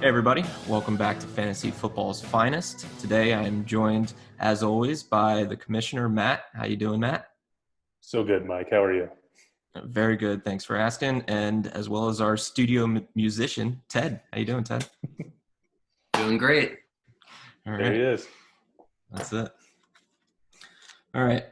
Hey everybody, welcome back to Fantasy Football's Finest. Today I am joined, as always, by the commissioner, Matt. How you doing, Matt? So good, Mike. How are you? Very good, thanks for asking. And as well as our studio musician, Ted. How you doing, Ted? Doing great. All There he right, is. that's it. All right,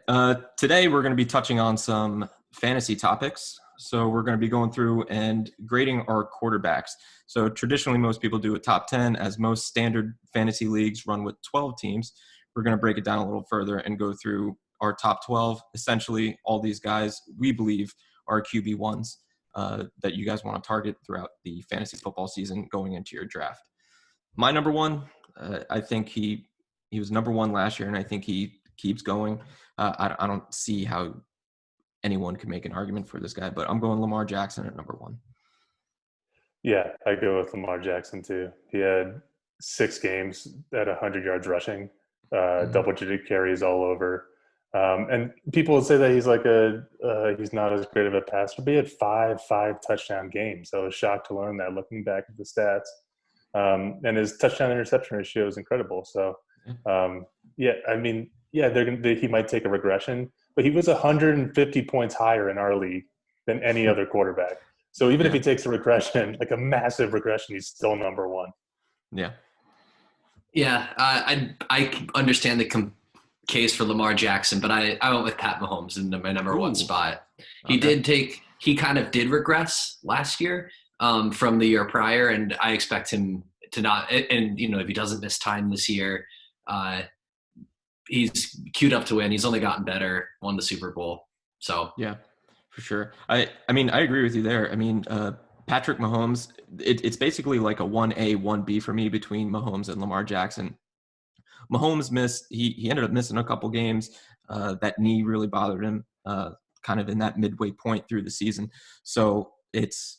today we're going to be touching on some fantasy topics. So we're going to be going through and grading our quarterbacks. So traditionally, most people do a top 10, as most standard fantasy leagues run with 12 teams. We're going to break it down a little further and go through our top 12. Essentially, all these guys we believe are QB1s that you guys want to target throughout the fantasy football season going into your draft. My number one, I think he was number one last year, and I think he keeps going. I don't see how anyone can make an argument for this guy, but I'm going Lamar Jackson at number one. Yeah, I go with Lamar Jackson too. He had 6 games at 100 yards rushing, double-digit carries all over. And people would say that he's not as great of a passer, but he had five touchdown games. So I was shocked to learn that looking back at the stats. And his touchdown interception ratio is incredible. So, he might take a regression, but he was 150 points higher in our league than any other quarterback. So even if he takes a regression, like a massive regression, he's still number one. Yeah. Yeah, I understand the case for Lamar Jackson, but I went with Pat Mahomes in my number one spot. He kind of did regress last year from the year prior, and I expect him to not. And if he doesn't miss time this year, he's queued up to win. He's only gotten better. Won the Super Bowl. So yeah, for sure. I mean, I agree with you there. I mean, Patrick Mahomes, it's basically like a 1A, 1B for me between Mahomes and Lamar Jackson. Mahomes he ended up missing a couple games. That knee really bothered him kind of in that midway point through the season. So it's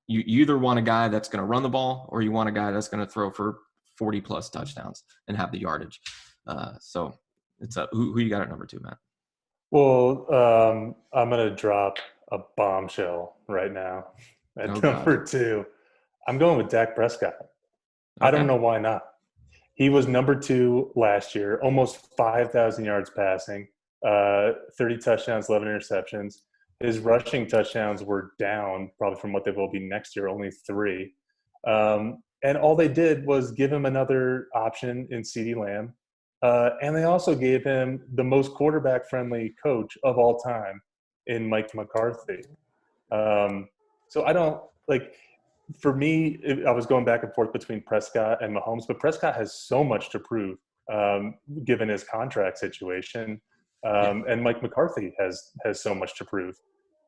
you either want a guy that's going to run the ball or you want a guy that's going to throw for 40 plus touchdowns and have the yardage. So it's who you got at number two, Matt? Well, I'm going to drop a bombshell right now at number two. I'm going with Dak Prescott. Okay. I don't know why not. He was number two last year, almost 5,000 yards passing, 30 touchdowns, 11 interceptions. His rushing touchdowns were down probably from what they will be next year, only 3. And all they did was give him another option in CeeDee Lamb. And they also gave him the most quarterback-friendly coach of all time in Mike McCarthy. So I don't – for me, I was going back and forth between Prescott and Mahomes, but Prescott has so much to prove given his contract situation. And Mike McCarthy has so much to prove.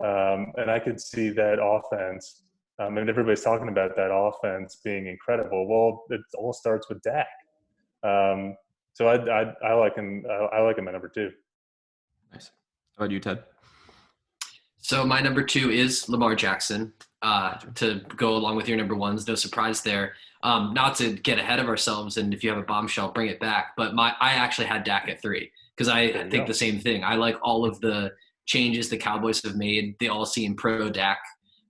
And I could see that offense and everybody's talking about that offense being incredible. Well, it all starts with Dak. So I like him. I like him at number two. Nice. How about you, Ted? So my number two is Lamar Jackson. To go along with your number ones, no surprise there. Not to get ahead of ourselves, and if you have a bombshell, bring it back. But I actually had Dak at 3 because I think the same thing. I like all of the changes the Cowboys have made. They all seem pro Dak,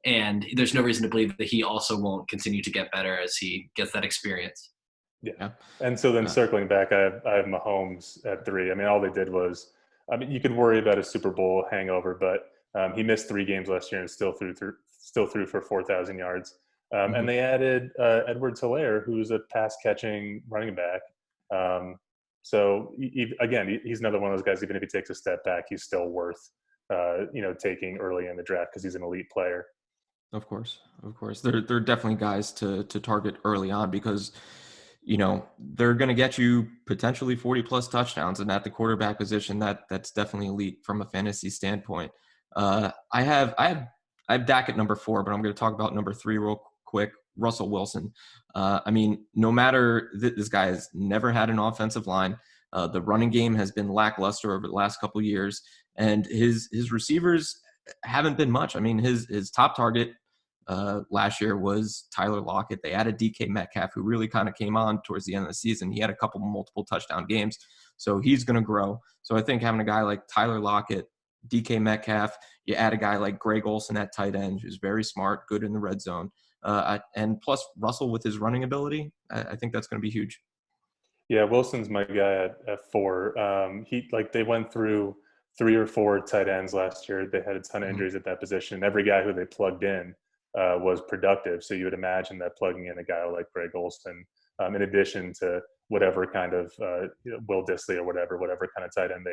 and there's no reason to believe that he also won't continue to get better as he gets that experience. Yeah. And so then circling back, I have Mahomes at 3. I mean, all they did was, you could worry about a Super Bowl hangover, but he missed 3 games last year and still threw for 4,000 yards. And they added Edwards-Helaire, who's a pass-catching running back. So again, he's another one of those guys. Even if he takes a step back, he's still worth taking early in the draft because he's an elite player. Of course. They're definitely guys to target early on because they're going to get you potentially 40 plus touchdowns, and at the quarterback position, that's definitely elite from a fantasy standpoint. I have Dak at number 4, but I'm going to talk about number 3 real quick. Russell Wilson. No matter this guy has never had an offensive line. The running game has been lackluster over the last couple of years, and his receivers haven't been much. His top target last year was Tyler Lockett. They added DK Metcalf, who really kind of came on towards the end of the season. He had a couple multiple touchdown games, so he's going to grow. So I think having a guy like Tyler Lockett, DK Metcalf, you add a guy like Greg Olsen at tight end, who's very smart, good in the red zone. And plus Russell with his running ability, I think that's going to be huge. Yeah, Wilson's my guy at 4. They went through 3 or 4 tight ends last year. They had a ton of injuries at that position. Every guy who they plugged in was productive. So you would imagine that plugging in a guy like Greg Olsen, in addition to whatever kind of Will Dissly or whatever kind of tight end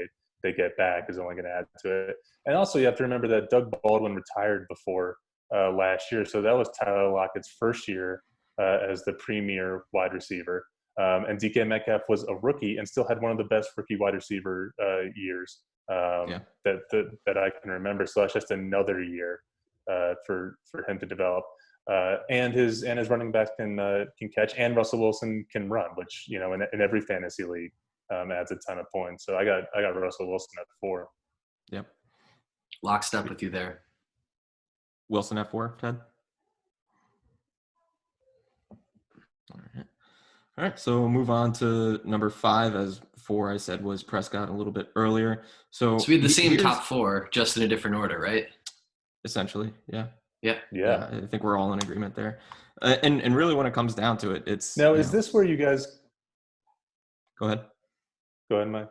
they get back, is only going to add to it. And also you have to remember that Doug Baldwin retired before last year. So that was Tyler Lockett's first year as the premier wide receiver. And DK Metcalf was a rookie and still had one of the best rookie wide receiver years that I can remember. So that's just another year for him to develop. And his running back can catch, and Russell Wilson can run, which in every fantasy league adds a ton of points. So I got Russell Wilson at 4. Yep, lockstep with you there. Wilson at 4, Ted. All right, so we'll move on to number 5, as 4 I said was Prescott a little bit earlier. So we had the same top 4, just in a different order, right? Essentially, yeah. Yeah. I think we're all in agreement there. And really, when it comes down to it, it's now. Is this where you guys? Go ahead. Go ahead, Mike.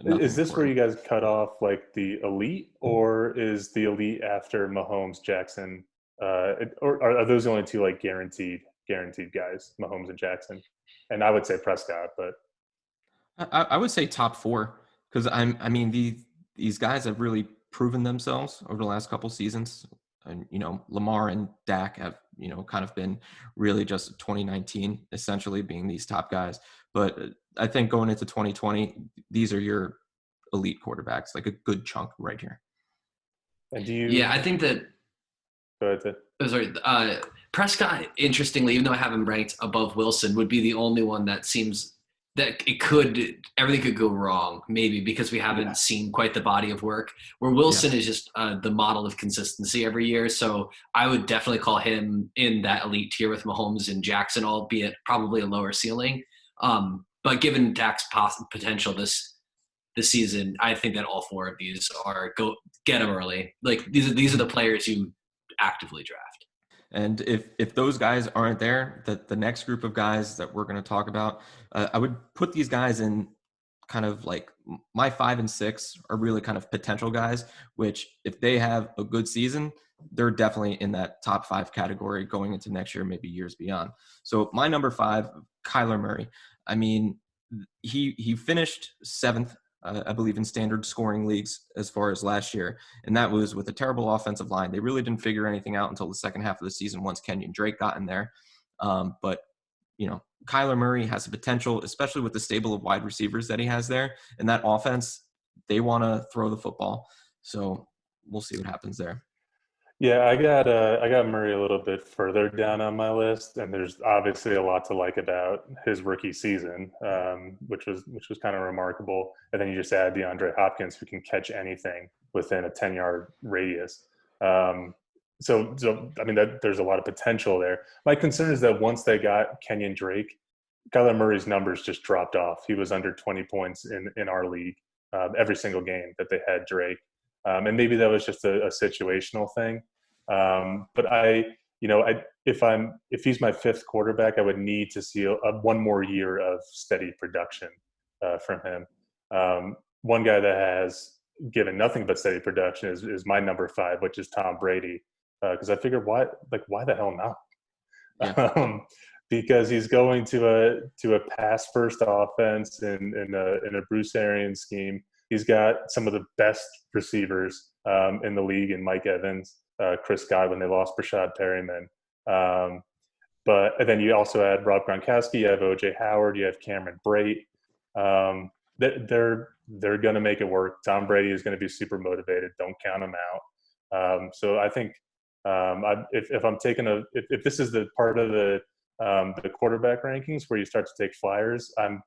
Is this where you guys cut off like the elite, or is the elite after Mahomes, Jackson, or are those the only 2 like guaranteed guys, Mahomes and Jackson? And I would say Prescott, but I would say top 4, because these guys have really proven themselves over the last couple seasons. And Lamar and Dak have kind of been really just 2019 essentially being these top guys. But I think going into 2020, these are your elite quarterbacks, like a good chunk right here. And do you? Yeah, I think that. Go ahead. Sorry, Prescott, interestingly, even though I have him ranked above Wilson, would be the only one that seems that everything could go wrong, maybe because we haven't seen quite the body of work, where Wilson is just the model of consistency every year. So I would definitely call him in that elite tier with Mahomes and Jackson, albeit probably a lower ceiling. But given Dak's potential this season, I think that all 4 of these get them early. Like these are the players you actively draft. And if those guys aren't there, the next group of guys that we're going to talk about, I would put these guys in kind of like my 5 and 6 are really kind of potential guys, which if they have a good season, they're definitely in that top 5 category going into next year, maybe years beyond. So my number 5, Kyler Murray. I mean, he finished 7th, I believe, in standard scoring leagues as far as last year. And that was with a terrible offensive line. They really didn't figure anything out until the second half of the season once Kenyon Drake got in there. But Kyler Murray has the potential, especially with the stable of wide receivers that he has there. And that offense, they want to throw the football. So we'll see what happens there. Yeah, I got Murray a little bit further down on my list, and there's obviously a lot to like about his rookie season, which was kind of remarkable. And then you just add DeAndre Hopkins, who can catch anything within a 10-yard radius. So I mean, there's a lot of potential there. My concern is that once they got Kenyon Drake, Kyler Murray's numbers just dropped off. He was under 20 points in our league every single game that they had Drake. And maybe that was just a situational thing. But if he's my 5th quarterback, I would need to see one more year of steady production from him. One guy that has given nothing but steady production is my number 5, which is Tom Brady. Because I figured why the hell not? Yeah. Because he's going to a pass first offense in a Bruce Arians scheme. He's got some of the best receivers in the league in Mike Evans, Chris Godwin. They lost Rashad Perryman. But then you also add Rob Gronkowski, you have O.J. Howard, you have Cameron Brate. They're going to make it work. Tom Brady is going to be super motivated. Don't count him out. So I think if this is the part of the quarterback rankings where you start to take flyers, I'm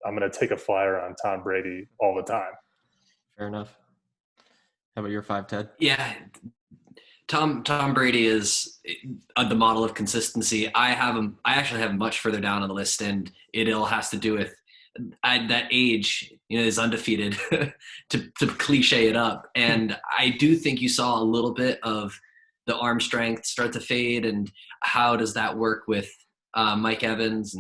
going to take a flyer on Tom Brady all the time. Fair enough. How about your 5, Ted? Yeah, Tom Brady is the model of consistency. I actually have him much further down on the list, and it all has to do with that age. Is undefeated to cliche it up, and I do think you saw a little bit of the arm strength start to fade, and how does that work with Mike Evans?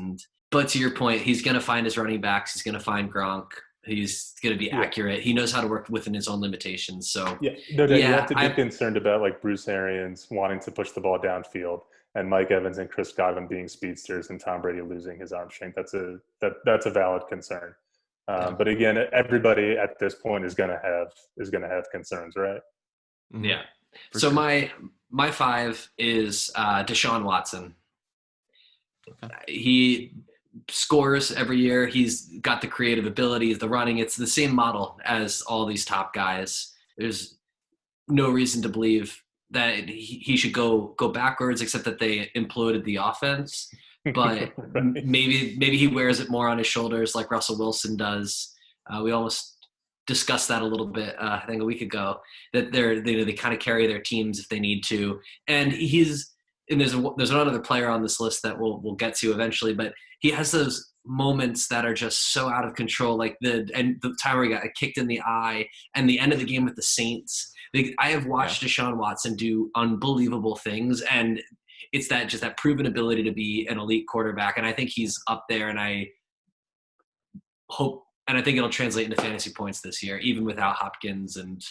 But to your point, he's going to find his running backs. He's going to find Gronk. He's going to be accurate. He knows how to work within his own limitations. So you have to be concerned about like Bruce Arians wanting to push the ball downfield, and Mike Evans and Chris Godwin being speedsters, and Tom Brady losing his arm strength. That's a valid concern. But again, everybody at this point is going to have concerns, right? Yeah. So sure. my 5 is Deshaun Watson. Okay. He scores every year. He's got the creative abilities, the running. It's the same model as all these top guys. There's no reason to believe that he should go backwards, except that they imploded the offense. But right. maybe he wears it more on his shoulders like Russell Wilson does. We almost discussed that a little bit, I think a week ago, that they kind of carry their teams if they need to. And there's one other player on this list that we'll get to eventually, but he has those moments that are just so out of control, like the time where he got kicked in the eye and the end of the game with the Saints. I have watched Deshaun Watson do unbelievable things, and it's that proven ability to be an elite quarterback. And I think he's up there, and I think it'll translate into fantasy points this year, even without Hopkins and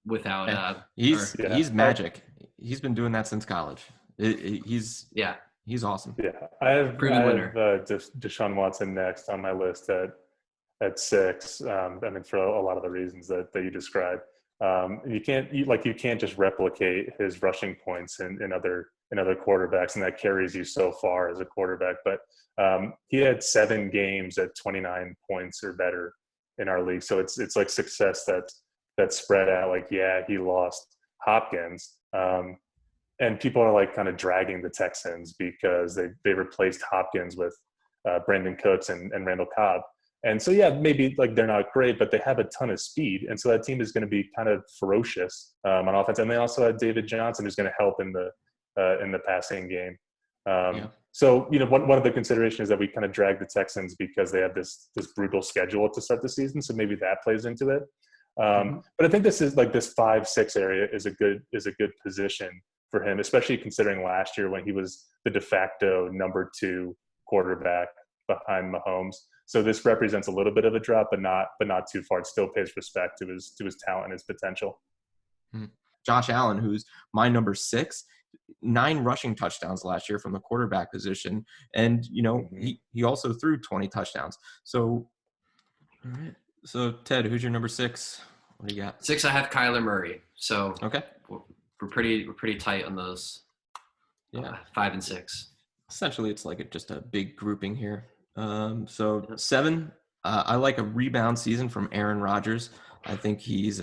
without he's magic. He's been doing that since college. He's awesome. Yeah, I have Deshaun Watson next on my list at 6. For a lot of the reasons that you described. You can't just replicate his rushing points in other quarterbacks, and that carries you so far as a quarterback. But he had 7 games at 29 points or better in our league, so it's like success that's spread out. Like, he lost Hopkins, and people are like kind of dragging the Texans because they replaced Hopkins with Brandon Cooks and Randall Cobb. And so, maybe like they're not great, but they have a ton of speed. And so that team is going to be kind of ferocious on offense. And they also have David Johnson, who's going to help in the passing game. So, one of the considerations is that we kind of drag the Texans because they have this brutal schedule to start the season. So maybe that plays into it. But I think this 5-6 area is a good position for him, especially considering last year when he was the de facto number 2 quarterback behind Mahomes. So this represents a little bit of a drop, but not too far. It still pays respect to his talent and his potential. Josh Allen, who's my number 6, 9 rushing touchdowns last year from the quarterback position, and he also threw 20 touchdowns. So, all right. So Ted, who's your number 6? What do you got? 6, I have Kyler Murray. So okay, we're pretty tight on those. 5 and 6. Essentially, it's like just a big grouping here. 7, I like a rebound season from Aaron Rodgers. I think he's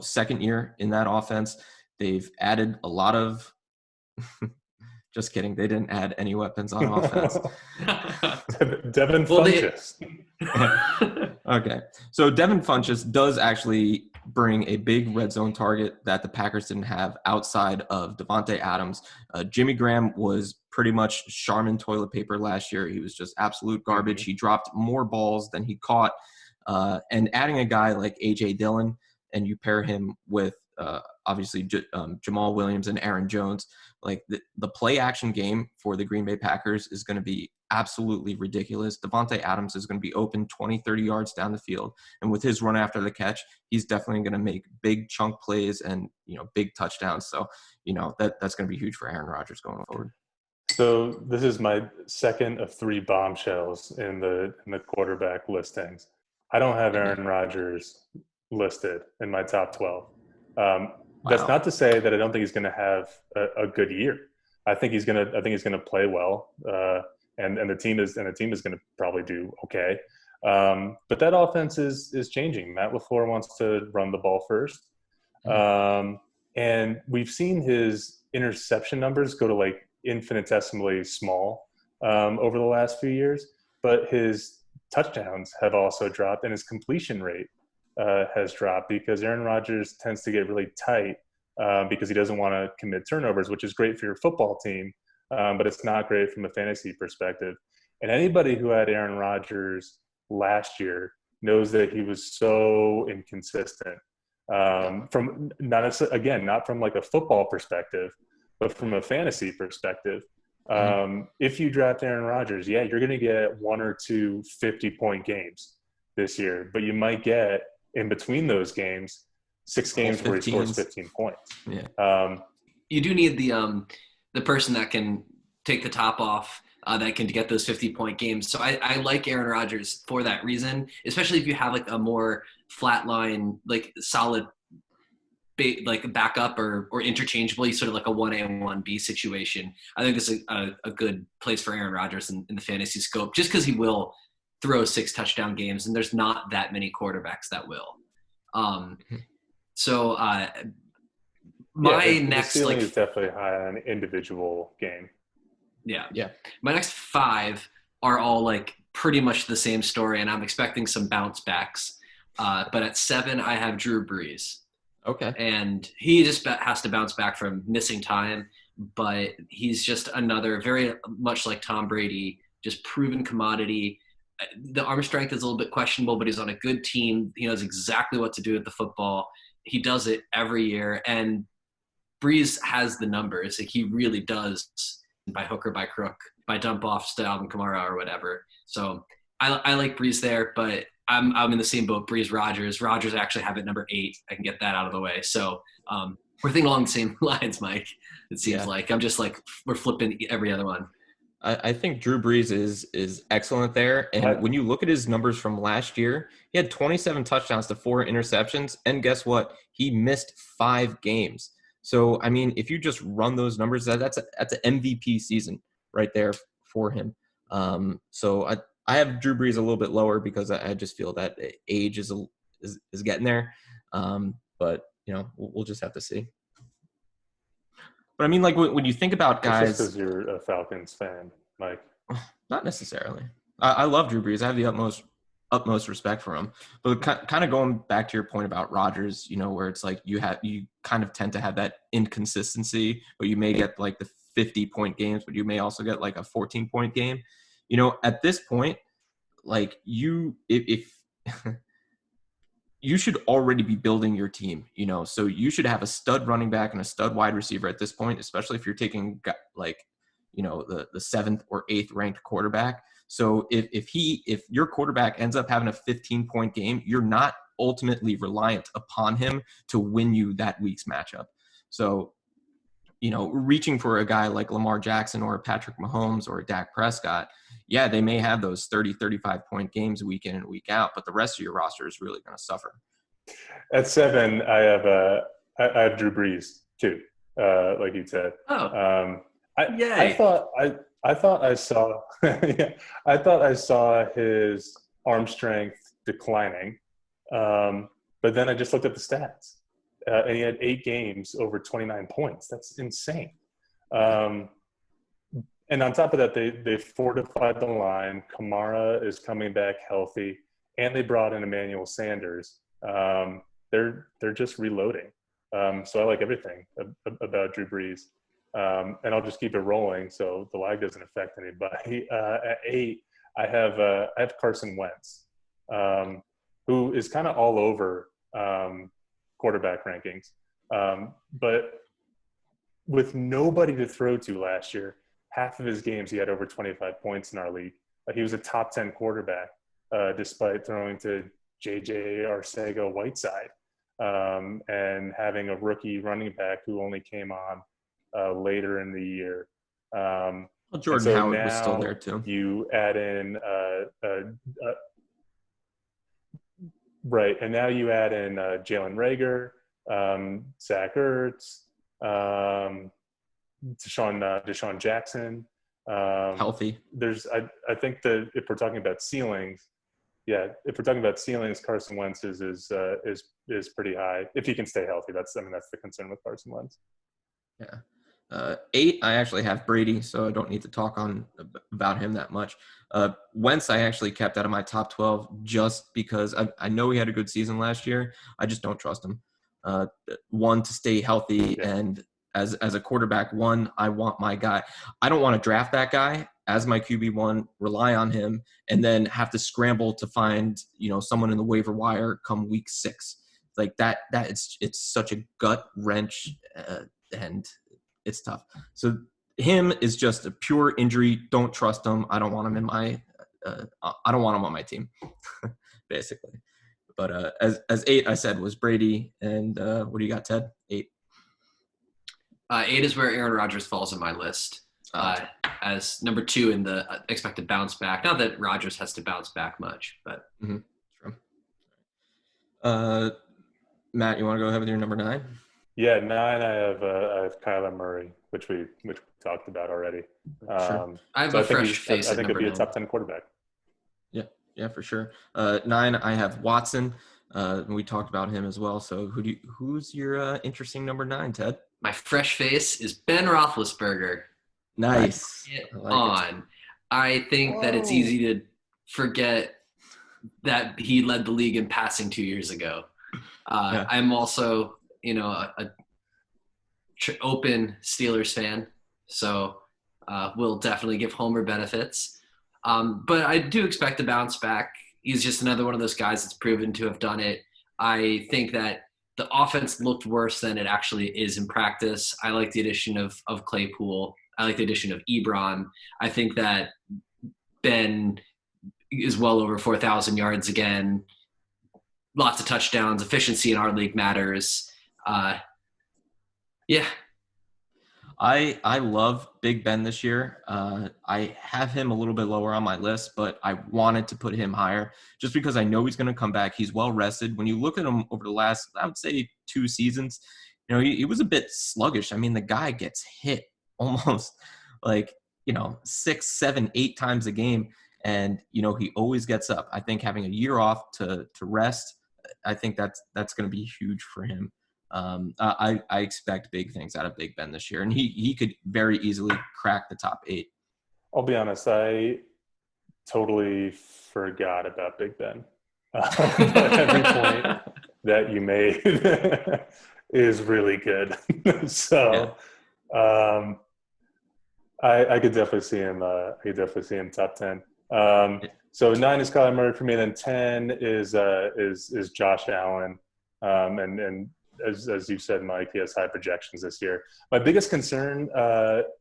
second year in that offense. They've added a lot of just kidding. They didn't add any weapons on offense. Devin Funchess. Okay. So Devin Funchess does actually bring a big red zone target that the Packers didn't have outside of Devontae Adams. Jimmy Graham was pretty much Charmin toilet paper last year. He was just absolute garbage. He dropped more balls than he caught. And adding a guy like A.J. Dillon, and you pair him with obviously Jamal Williams and Aaron Jones, like the play action game for the Green Bay Packers is going to be absolutely ridiculous. Devontae Adams is going to be open 20, 30 yards down the field. And with his run after the catch, he's definitely going to make big chunk plays and, big touchdowns. So, that's going to be huge for Aaron Rodgers going forward. So this is my second of 3 bombshells in the quarterback listings. I don't have Aaron Rodgers listed in my top 12. That's not to say that I don't think he's going to have a good year. I think he's going to play well, and the team is going to probably do okay. But that offense is changing. Matt LaFleur wants to run the ball first, and we've seen his interception numbers go to like infinitesimally small over the last few years. But his touchdowns have also dropped, and his completion rate has dropped because Aaron Rodgers tends to get really tight because he doesn't want to commit turnovers, which is great for your football team, but it's not great from a fantasy perspective. And anybody who had Aaron Rodgers last year knows that he was so inconsistent. From not from like a football perspective, but from a fantasy perspective. If you draft Aaron Rodgers, yeah, you're going to get 1 or 2 50-point games this year, but you might get in between those games 6 games where he scores 15 points. Yeah. You do need the person that can take the top off, that can get those 50-point games. So I like Aaron Rodgers for that reason, especially if you have like a more flatline, like solid, like backup or interchangeably, sort of like a 1A and 1B situation. I think this is a good place for Aaron Rodgers in the fantasy scope, just because he will throw 6 touchdown games, and there's not that many quarterbacks that will. So my next ceiling is definitely high on an individual game. Yeah. My next 5 are all like pretty much the same story, and I'm expecting some bounce backs. But at 7, I have Drew Brees. Okay. And he just has to bounce back from missing time, but he's just another, very much like Tom Brady, just proven commodity. The arm strength is a little bit questionable, but he's on a good team. He knows exactly what to do with the football. He does it every year, and Brees has the numbers. Like, he really does, by hook or by crook, by dump offs to Alvin Kamara or whatever. So I like Brees there, but I'm in the same boat. Brees, Rodgers. Rodgers actually have it number 8. I can get that out of the way. So we're thinking along the same lines, Mike. It seems like I'm just like we're flipping every other one. I think Drew Brees is excellent there. And when you look at his numbers from last year, he had 27 touchdowns to 4 interceptions. And guess what? He missed 5 games. So, I mean, if you just run those numbers, that's an MVP season right there for him. So I have Drew Brees a little bit lower because I just feel that age is getting there. But, you know, we'll just have to see. But I mean, like when you think about guys, it's just because you're a Falcons fan, Mike. Not necessarily. I love Drew Brees. I have the utmost respect for him. But kind of going back to your point about Rodgers, you know, where it's like you kind of tend to have that inconsistency, but you may get like the 50-point games, but you may also get like a 14-point game. You know, at this point, like if you should already be building your team, you know, so you should have a stud running back and a stud wide receiver at this point, especially if you're taking like, you know, the 7th or 8th ranked quarterback. So if your quarterback ends up having a 15-point game, you're not ultimately reliant upon him to win you that week's matchup. So, you know, reaching for a guy like Lamar Jackson or Patrick Mahomes or Dak Prescott, yeah, they may have those 30, 35-point games week in and week out, but the rest of your roster is really going to suffer. At 7, I have Drew Brees too, like you said. I thought I saw I thought I saw his arm strength declining, but then I just looked at the stats, and he had 8 games over 29 points. That's insane. And on top of that, they fortified the line. Kamara is coming back healthy, and they brought in Emmanuel Sanders. They're just reloading. So I like everything about Drew Brees. And I'll just keep it rolling so the lag doesn't affect anybody. At 8, I have Carson Wentz, who is kind of all over quarterback rankings. But with nobody to throw to last year, half of his games he had over 25 points in our league. He was a top 10 quarterback despite throwing to J.J. Arcega-Whiteside and having a rookie running back who only came on later in the year. Well, Jordan Howard was still there too. You add in right, and now you add in Jalen Reagor, Zach Ertz, Deshaun Jackson. Healthy. I think that if we're talking about ceilings, Carson Wentz is pretty high if he can stay healthy. That's the concern with Carson Wentz. Yeah. 8, I actually have Brady, so I don't need to talk about him that much. Wentz, I actually kept out of my top 12 just because I know he had a good season last year. I just don't trust him. One, to stay healthy, and as a quarterback, I want my guy. I don't want to draft that guy as my QB1, rely on him, and then have to scramble to find, you know, someone in the waiver wire come week 6. like that it's such a gut wrench, and it's tough. So him is just a pure injury. Don't trust him. I don't want him in my I don't want him on my team, basically. But as 8, I said was Brady. And what do you got, Ted? 8. 8 is where Aaron Rodgers falls in my list. As number 2 in the expected bounce back. Not that Rodgers has to bounce back much, but. Mm-hmm. True. Matt, you want to go ahead with your number 9? Yeah, 9. I have Kyler Murray, which we talked about already. Sure. I have a fresh face. I think it'd be a top 10 quarterback. Yeah, for sure. 9, I have Watson. We talked about him as well. So who's your interesting number 9, Ted? My fresh face is Ben Roethlisberger. Nice. I think that it's easy to forget that he led the league in passing 2 years ago. I'm also, a open Steelers fan, so we'll definitely give Homer benefits. But I do expect a bounce back. He's just another one of those guys that's proven to have done it. I think that the offense looked worse than it actually is in practice. I like the addition of Claypool. I like the addition of Ebron. I think that Ben is well over 4,000 yards again. Lots of touchdowns. Efficiency in our league matters. Yeah. I love Big Ben this year. I have him a little bit lower on my list, but I wanted to put him higher just because I know he's going to come back. He's well rested. When you look at him over the last, I would say 2 seasons, he was a bit sluggish. I mean, the guy gets hit almost 6, 7, 8 times a game. And, he always gets up. I think having a year off to rest, I think that's going to be huge for him. I expect big things out of Big Ben this year, and he could very easily crack the top 8. I'll be honest, I totally forgot about Big Ben. Every point that you made is really good. So I could definitely see him. I could definitely see him top 10. So 9 is Kyler Murray for me. Then 10 is Josh Allen, and as you said, Mike, he has high projections this year. My biggest concern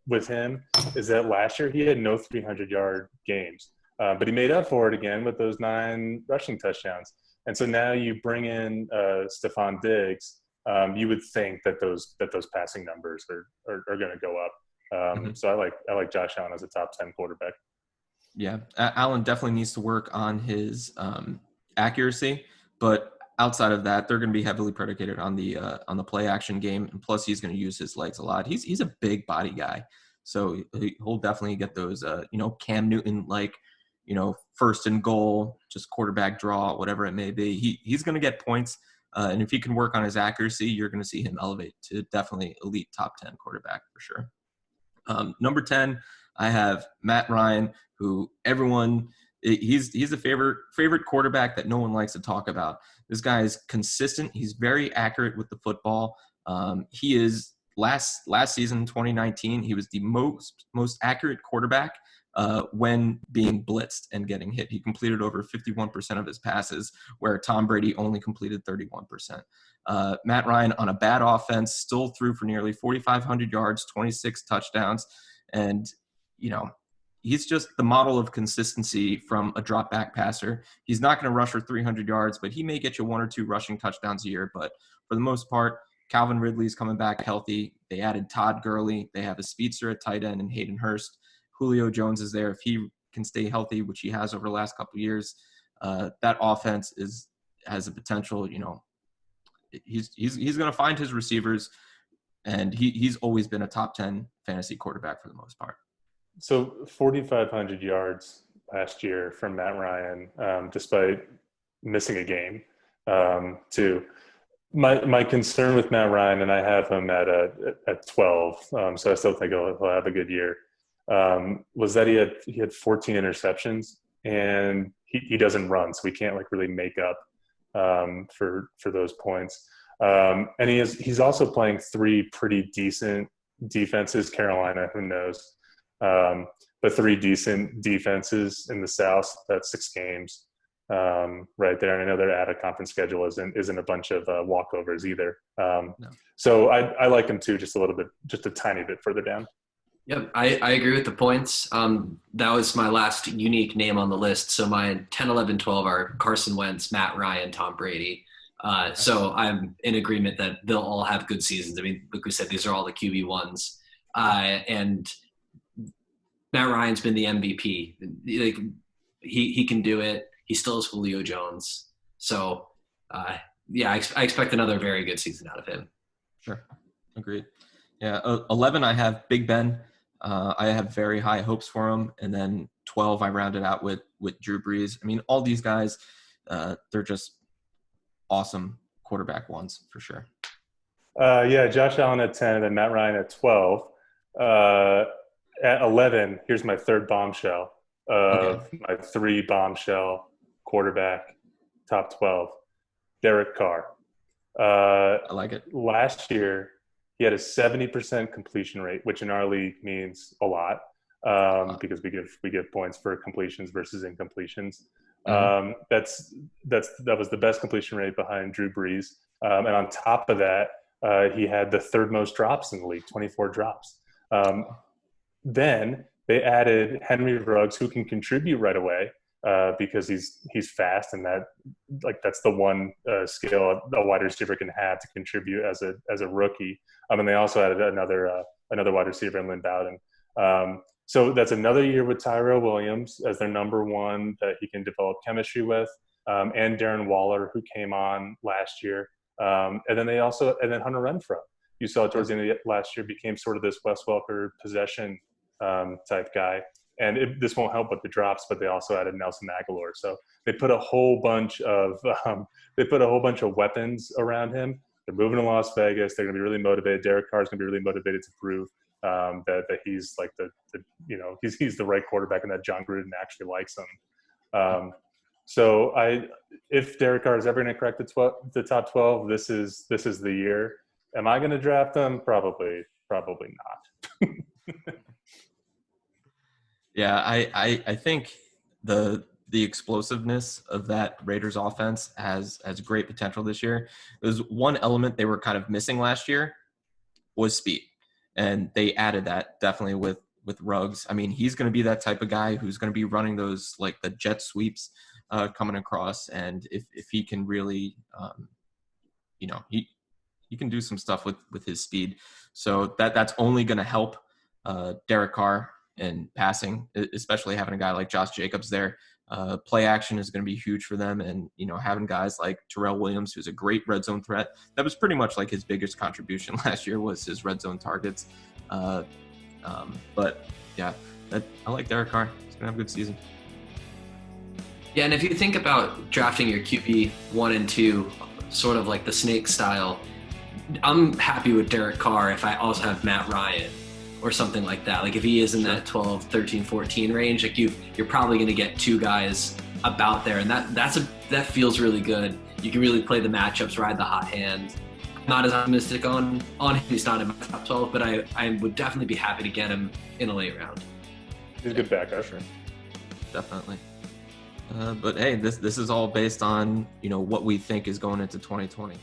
with him is that last year he had no 300-yard games, but he made up for it again with those 9 rushing touchdowns. And so now you bring in Stephon Diggs. You would think that those passing numbers are going to go up. So I like Josh Allen as a top 10 quarterback. Yeah, Allen definitely needs to work on his accuracy, but outside of that, they're going to be heavily predicated on the play action game, and plus he's going to use his legs a lot. He's a big body guy, so he'll definitely get those Cam Newton first and goal, just quarterback draw, whatever it may be. He's going to get points, and if he can work on his accuracy, you're going to see him elevate to definitely elite top 10 quarterback for sure. Number 10, I have Matt Ryan, who he's a favorite quarterback that no one likes to talk about. This guy is consistent. He's very accurate with the football. He is last season, 2019, he was the most accurate quarterback when being blitzed and getting hit. He completed over 51% of his passes, where Tom Brady only completed 31%. Matt Ryan, on a bad offense, still threw for nearly 4,500 yards, 26 touchdowns, and he's just the model of consistency from a drop back passer. He's not going to rush for 300 yards, but he may get you 1 or 2 rushing touchdowns a year. But for the most part, Calvin Ridley's coming back healthy. They added Todd Gurley. They have a speedster at tight end and Hayden Hurst. Julio Jones is there. If he can stay healthy, which he has over the last couple of years, that offense has a potential. He's going to find his receivers, and he's always been a top 10 fantasy quarterback for the most part. So 4,500 yards last year from Matt Ryan, despite missing a game, too. My concern with Matt Ryan, and I have him at 12, so I still think he'll have a good year, was that he had 14 interceptions, and he doesn't run, so we can't really make up for those points. And he's also playing 3 pretty decent defenses. Carolina, who knows? But 3 decent defenses in the South. That's 6 games. right there. And I know their out of conference schedule isn't a bunch of walkovers either. No. So I like him too, just a little bit, just a tiny bit further down. Yep, I agree with the points. That was my last unique name on the list. So my 10, 11, 12 are Carson Wentz, Matt Ryan, Tom Brady. So I'm in agreement that they'll all have good seasons. I mean, like we said, these are all the QB1s. And Matt Ryan's been the MVP. Like, he can do it. He still is Julio Jones. So, yeah, I expect another very good season out of him. Sure. Agreed. Yeah. 11, I have Big Ben. I have very high hopes for him. And then 12, I rounded out with Drew Brees. I mean, all these guys, they're just awesome quarterback ones for sure. Yeah, Josh Allen at 10 and then Matt Ryan at 12. At 11, here's my third bombshell. My 3 bombshell quarterback, top 12, Derek Carr. I like it. Last year, he had a 70% completion rate, which in our league means a lot because we give points for completions versus incompletions. Mm-hmm. That was the best completion rate behind Drew Brees. And on top of that, he had the third most drops in the league, 24 drops. Then they added Henry Ruggs, who can contribute right away because he's fast, and that's the one skill a wide receiver can have to contribute as a rookie. And they also added another wide receiver in Lynn Bowden. So that's another year with Tyrell Williams as their number one that he can develop chemistry with, and Darren Waller, who came on last year. And then Hunter Renfrow. You saw towards the end of last year became sort of this Wes Welker possession type guy. And this won't help with the drops, but they also added Nelson Aguilar. So they put a whole bunch of weapons around him. They're moving to Las Vegas. They're going to be really motivated. Derek Carr is going to be really motivated to prove that he's like he's the right quarterback and that John Gruden actually likes him. So if Derek Carr is ever going to crack the top 12, this is the year. Am I going to draft him? Probably not. Yeah, I think the explosiveness of that Raiders offense has great potential this year. There's one element they were kind of missing last year was speed, and they added that definitely with Ruggs. I mean, he's going to be that type of guy who's going to be running those like the jet sweeps coming across, and if he can really, he can do some stuff with his speed. So that's only going to help Derek Carr in passing, especially having a guy like Josh Jacobs there. Play action is going to be huge for them. And, having guys like Terrell Williams, who's a great red zone threat. That was pretty much like his biggest contribution last year was his red zone targets. But yeah, I like Derek Carr. He's going to have a good season. Yeah, and if you think about drafting your QB 1 and 2, sort of like the snake style, I'm happy with Derek Carr if I also have Matt Ryan or something like that. Like if he is in that 12, 13, 14 range, like you're probably going to get 2 guys about there, and that feels really good. You can really play the matchups, ride the hot hand. Not as optimistic on him. He's not in my top 12, but I would definitely be happy to get him in a late round. He's a good backup. Sure. Definitely. But hey, this is all based on what we think is going into 2020.